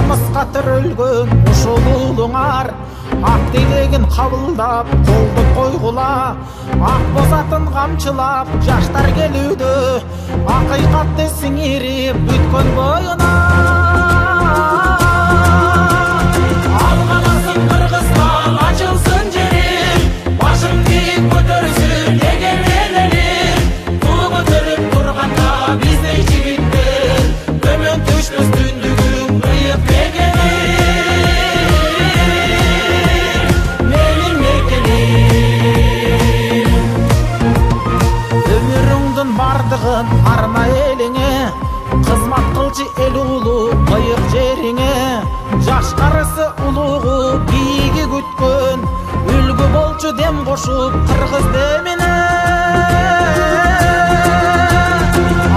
намыска төрөлгөн ушул улуңар ак делегин кабылдап колдоп койгула. Ак босатын камчылап жаштар келүүдө, акыйкатты сиңирип бүткөн боюна. Алгаласын Кыргызстан, ачылсын жерим, башың бийик көтөрсүн эгермен элим. Туу көтөрүп турганда биздей жигиттер, төмөн түшпөс түндүгүң ыйык мекеним, менин мекеним. Өмүрүңдүн бардыгын арна элиңе, кызмат кылчы эл улуу ыйык жериңе. Жаш карысы улугу бийиги күткөн, үлгү болчу дем кошуп кыргыз демине.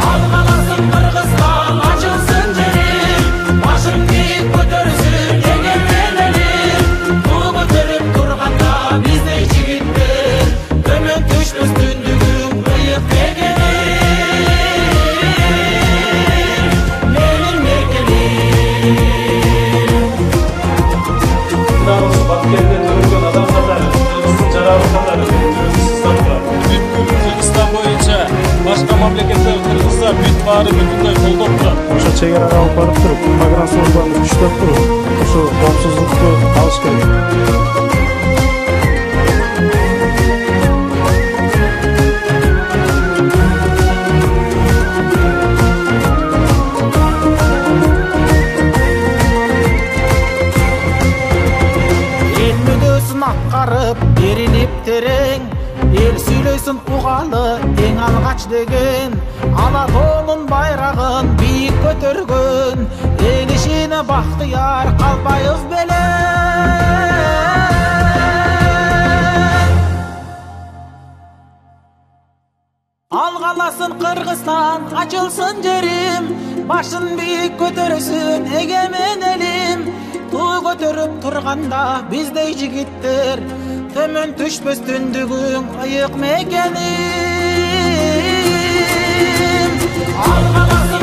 Алгаласын Кыргызстан, ачылсын жерим, башың бийик көтөрсүн эгермен элим. Туу көтөрүп турганда биздей жигиттер, төмөн түшпөс түндүгүң ыйык мекеним, менин мекеним. Бапкерде төрөлгөн адам катары, өзүнүн жарабы катары бүткүл Кыргызстан боюнча башка мамлекеттер Кыргыздар бүт баары бүтүндөй колдоп турат. Ошо чегерага алып барып туруп, погран службаны күчтөп туруп, ушу коопсуздукту алыш керек. Аткарып беринип терең, эл сүйлөйсүн угалы эң алгач деген. Ала тоонун байрагын бийик көтөргөн, эл ишине Бактыяр Калпаев белен. Алгаласын Кыргызстан, ачылсын жерим, башын бийик көтөрсүн эгемен элим. Туу көтөрүп турганда биздей жигиттер, төмөн түшпөс түндүгүң ыйык мекеним. Алгаласын